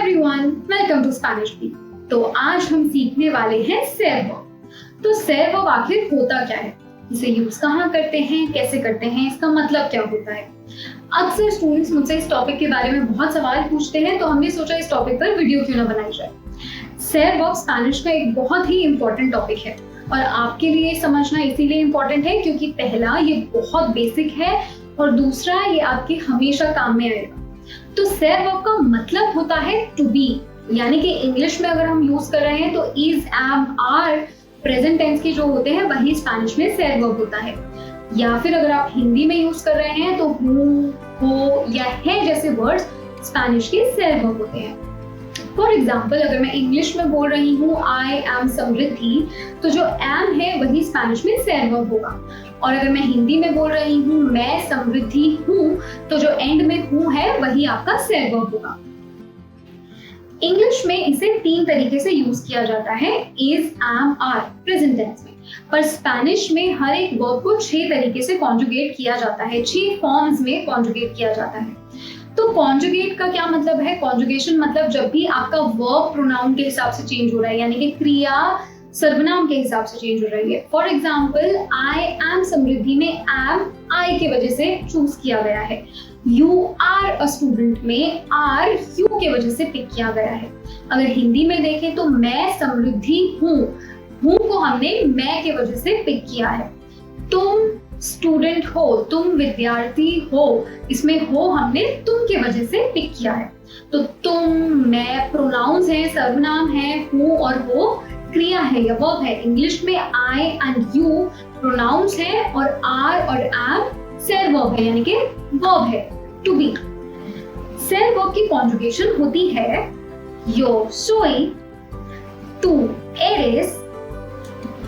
Everyone, welcome to Spanish B. तो आज हम सीखने वाले हैं सेर वर्ब। तो सेर वर्ब आखिर होता क्या है, इसे यूज कहाँ करते हैं, कैसे करते हैं, इसका मतलब क्या होता है। अक्सर स्टूडेंट्स मुझसे इस टॉपिक के बारे में बहुत सवाल पूछते हैं, तो हमने सोचा इस टॉपिक पर वीडियो क्यों ना बनाई जाए। सेर वर्ब स्पेनिश का एक बहुत ही इम्पोर्टेंट टॉपिक है और आपके लिए समझना इसीलिए इम्पोर्टेंट है क्योंकि पहला ये बहुत बेसिक है और दूसरा ये आपके हमेशा काम में आएगा। तो सेर वर्ब का मतलब होता है टू बी, यानी कि इंग्लिश में अगर हम यूज कर रहे हैं तो is, am, are present tense के जो होते हैं वही स्पेनिश में सेर वर्ब होता है। या फिर अगर आप हिंदी में यूज कर रहे हैं तो हूँ, हो या है जैसे वर्ड्स स्पेनिश के सेर वर्ब होते हैं। फॉर एग्जाम्पल, अगर मैं इंग्लिश में बोल रही हूँ आई एम समृद्धि, तो जो एम है वही स्पेनिश में सेर वर्ब होगा। और अगर मैं हिंदी में बोल रही हूँ मैं समृद्धि हूँ, तो जो एंड में हूँ है वही आपका सेर वर्ब होगा। इंग्लिश में इसे 3 तरीके से यूज किया जाता है, is, am, are present tense में। पर स्पेनिश में हर एक वर्ब को 6 तरीके से कॉन्जुगेट किया जाता है, 6 फॉर्म्स में कॉन्जुगेट किया जाता है। तो कॉन्जुगेट का क्या मतलब है? कॉन्जुगेशन मतलब जब भी आपका वर्ब प्रोनाउन के हिसाब से चेंज हो रहा है, यानी कि क्रिया सर्वनाम के हिसाब से चेंज हो रही है। फॉर एग्जाम्पल, आई एम समृद्धि में एम आई की वजह से चूज किया गया है। यू आर अ स्टूडेंट में आर यू के वजह से पिक किया गया है। अगर हिंदी में देखें तो मैं समृद्धि हूँ, हूँ को हमने मैं के वजह से पिक किया है। तुम स्टूडेंट हो, तुम विद्यार्थी हो, इसमें हो हमने तुम के वजह से पिक किया है। तो तुम, मैं प्रोनाउंस हैं, सर्वनाम है, हूँ और वो क्रिया है या वर्ब है। इंग्लिश में आई एंड यू प्रोनाउंस है और आर और एम सेर वर्ब है, यानी कि वर्ब है टू बी। सेर वर्ब की कॉन्जुगेशन होती है yo soy, tú eres,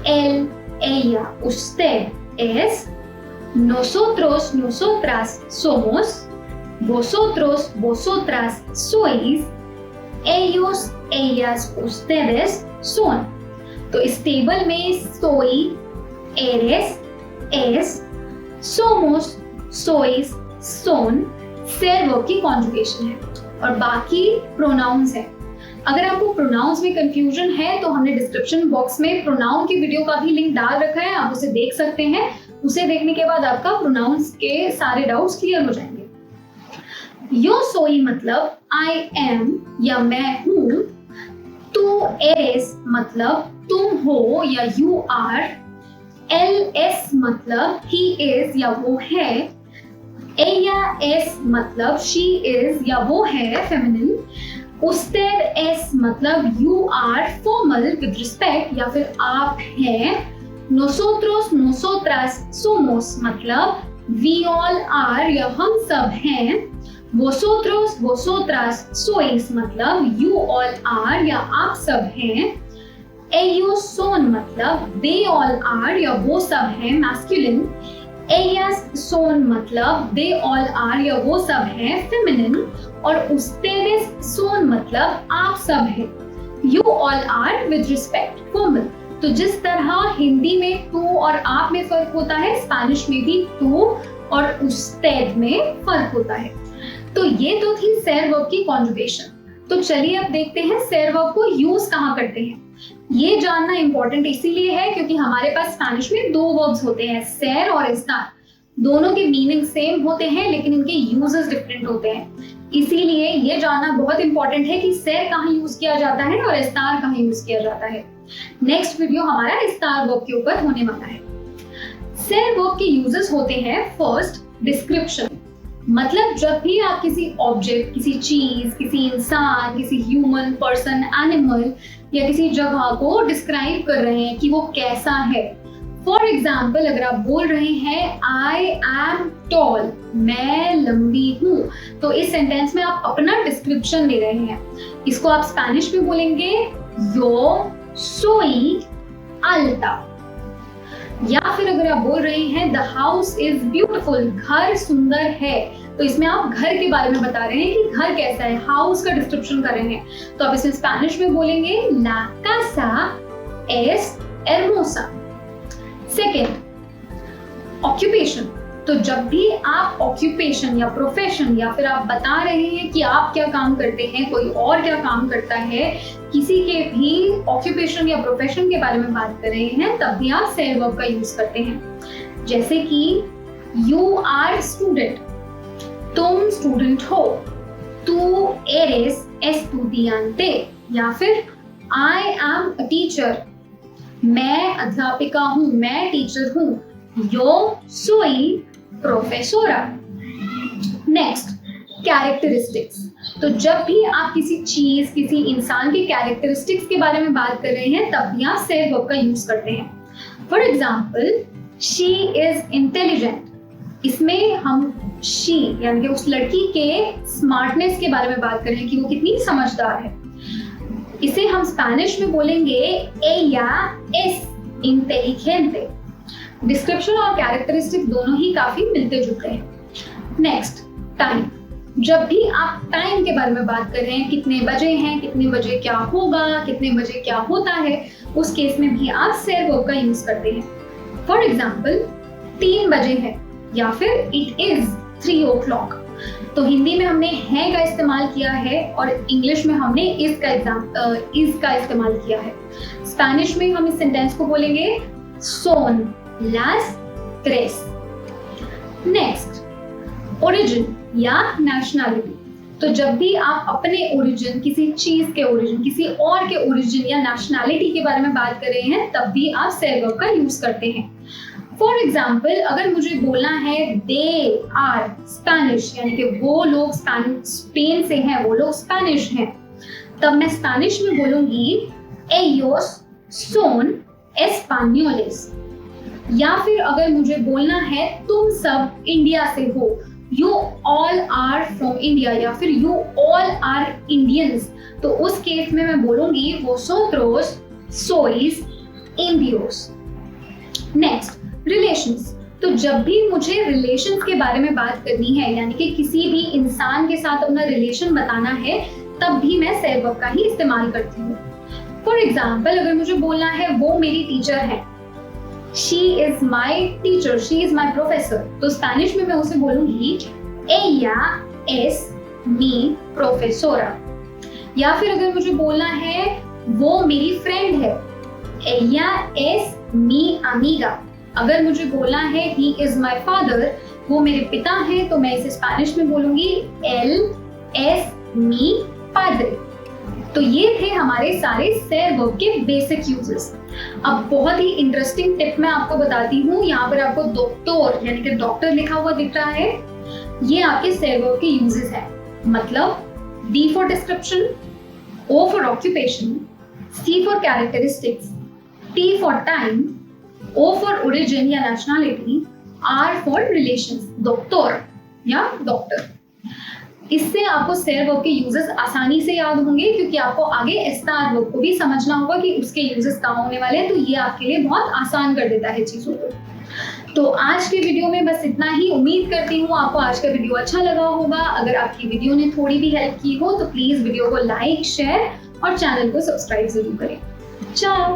él, ella, usted es, nosotros, nosotras somos, vosotros, vosotras sois, ellos, ellas, ustedes son। तो इस टेबल में soy, eres, es, somos, sois, son सेर वर्ब की कॉन्जुगेशन है और बाकी प्रोनाउंस है। अगर आपको प्रोनाउंस में कंफ्यूजन है तो हमने डिस्क्रिप्शन बॉक्स में प्रोनाउन की वीडियो का भी लिंक डाल रखा है, आप उसे देख सकते हैं। उसे देखने के बाद आपका प्रोनाउंस के सारे डाउट्स क्लियर हो जाएंगे। यो सोई मतलब आई एम या मैं हूँ, तू एरेस मतलब तुम हो या यू आर, एल एस मतलब ही इज या वो है, ella es मतलब she is या वो है फेमिनिन, usted es मतलब you are formal with respect या फिर आप हैं, nosotros nosotras somos मतलब we all are या हम सब हैं, vosotros vosotras sois मतलब you all are या आप सब हैं, ellos son मतलब they all are या वो सब हैं masculine, ellas son मतलब they all are या वो सब हैं feminine, और ustedes son मतलब आप सब हैं you all are with respect formal। तो जिस तरह हिंदी में तू और आप में फर्क होता है, स्पेनिश में भी तू और usted में फर्क होता है। तो ये तो थी सेर वर्ब की कॉन्जुगेशन। तो चलिए अब देखते हैं सेर वर्ब को यूज कहाँ करते हैं। ये जानना इंपॉर्टेंट इसीलिए है क्योंकि हमारे पास स्पेनिश में 2 वर्ब्स होते हैं, सेर और एस्टार। दोनों के मीनिंग सेम होते हैं लेकिन इनके यूजेस डिफरेंट होते हैं। इसीलिए ये जानना बहुत इंपॉर्टेंट है कि सेर कहाँ यूज किया जाता है और एस्टार कहाँ यूज किया जाता है। नेक्स्ट वीडियो हमारा एस्टार वर्ब के ऊपर होने वाला है। सेर वर्ब के यूजेस होते हैं, फर्स्ट डिस्क्रिप्शन, मतलब जब भी आप किसी ऑब्जेक्ट, किसी चीज, किसी इंसान, किसी ह्यूमन, पर्सन, एनिमल या किसी जगह को डिस्क्राइब कर रहे हैं कि वो कैसा है। फॉर एग्जाम्पल, अगर आप बोल रहे हैं आई एम टॉल, मैं लंबी हूँ, तो इस सेंटेंस में आप अपना डिस्क्रिप्शन दे रहे हैं। इसको आप स्पेनिश में बोलेंगे यो सोई अल्टा। या फिर अगर आप बोल रहे हैं द हाउस इज ब्यूटिफुल, घर सुंदर है, तो इसमें आप घर के बारे में बता रहे हैं कि घर कैसा है, हाउस का डिस्क्रिप्शन कर रहे हैं। तो आप इसे स्पेनिश में बोलेंगे ला casa es hermosa। Second, occupation, तो जब भी आप ऑक्यूपेशन या प्रोफेशन या फिर आप बता रहे हैं कि आप क्या काम करते हैं, कोई और क्या काम करता है, किसी के भी ऑक्यूपेशन या प्रोफेशन के बारे में बात कर रहे हैं, तब भी आप सेड वर्ब का यूज करते हैं। जैसे कि यू आर स्टूडेंट, तुम स्टूडेंट हो, तू एरेस एस्टूडियांते, या फिर आई एम अ टीचर, मैं अध्यापिका हूं, मैं टीचर हूं, yo soy profesora। Next, characteristics. तो जब भी आप किसी चीज, किसी इंसान के कैरेक्टरिस्टिक्स के बारे में बात कर रहे हैं, तब भी आप सेड वर्ब का यूज करते हैं। For example, she is intelligent. इसमें हम शी यानी कि उस लड़की के स्मार्टनेस के बारे में बात कर रहे हैं कि वो कितनी समझदार है। इसे हम स्पेनिश में बोलेंगे ella es inteligente। डिस्क्रिप्शन और कैरेक्टरिस्टिक दोनों ही काफी मिलते जुलते हैं। Next, time. जब भी आप टाइम के बारे में बात कर रहे हैं, कितने बजे हैं, कितने बजे क्या होगा, कितने बजे क्या होता है, उस केस में भी आप सेड वर्ब का यूज करते हैं। फॉर एग्जाम्पल, 3 बजे है या फिर इट इज 3 o'clock। तो हिंदी में हमने है का इस्तेमाल किया है और इंग्लिश में हमने इज का इस्तेमाल किया है। स्पेनिश में हम इस सेंटेंस को बोलेंगे son las 3। नेक्स्ट, ओरिजिन या नेशनैलिटी। तो जब भी आप अपने ओरिजिन, किसी चीज के ओरिजिन, किसी और के ओरिजिन या नेशनैलिटी के बारे में बात कर रहे हैं, तब भी आप सेड वर्ब का यूज करते हैं। फॉर एग्जाम्पल, अगर मुझे बोलना है दे आर स्पेनिश, यानी कि वो लोग स्पेन से हैं, वो लोग स्पेनिश हैं, तब मैं स्पेनिश में बोलूंगी ellos son españoles। या फिर अगर मुझे बोलना है तुम सब इंडिया से हो, you all are from India, या फिर यू ऑल आर इंडियंस, तो उस केस में मैं बोलूंगी vosotros sois indios। Next, relations. तो जब भी मुझे रिलेशंस के बारे में बात करनी है, यानी कि किसी भी इंसान के साथ अपना रिलेशन बताना है, तब भी मैं सेड वर्ब का ही इस्तेमाल करती हूँ। फॉर एग्जाम्पल, अगर मुझे बोलना है वो मेरी टीचर है, she is my teacher, she is my professor, तो स्पेनिश में मैं उसे बोलूंगी ella es mi profesora। या फिर अगर मुझे बोलना है वो मेरी फ्रेंड है, ella es mi amiga। अगर मुझे बोलना है he is my father, वो मेरे पिता हैं, तो मैं इसे स्पेनिश में बोलूंगी él es mi padre। तो ये थे हमारे सारे सेड वर्ब के बेसिक यूजेस। अब बहुत ही इंटरेस्टिंग टिप मैं आपको बताती हूँ। यहाँ पर आपको डॉक्टर यानी कि डॉक्टर लिखा हुआ दिख रहा है, ये आपके सेड वर्ब के यूजेस हैं। मतलब D for description, O for occupation, C for characteristics, T for time, O for origin या nationality, R for relations, doctor या डॉक्टर। इससे आपको सेड वर्ब के यूजेस आसानी से याद होंगे, क्योंकि आपको आगे एस्टार वर्ब को भी समझना होगा कि उसके यूजेस कहाँ होने वाले हैं, तो ये आपके लिए बहुत आसान कर देता है चीजों को। तो आज के वीडियो में बस इतना ही। उम्मीद करती हूँ आपको आज का वीडियो अच्छा लगा होगा। अगर आपकी वीडियो ने थोड़ी भी हेल्प की हो तो प्लीज वीडियो को लाइक, शेयर और चैनल को सब्सक्राइब जरूर करें। चाओ।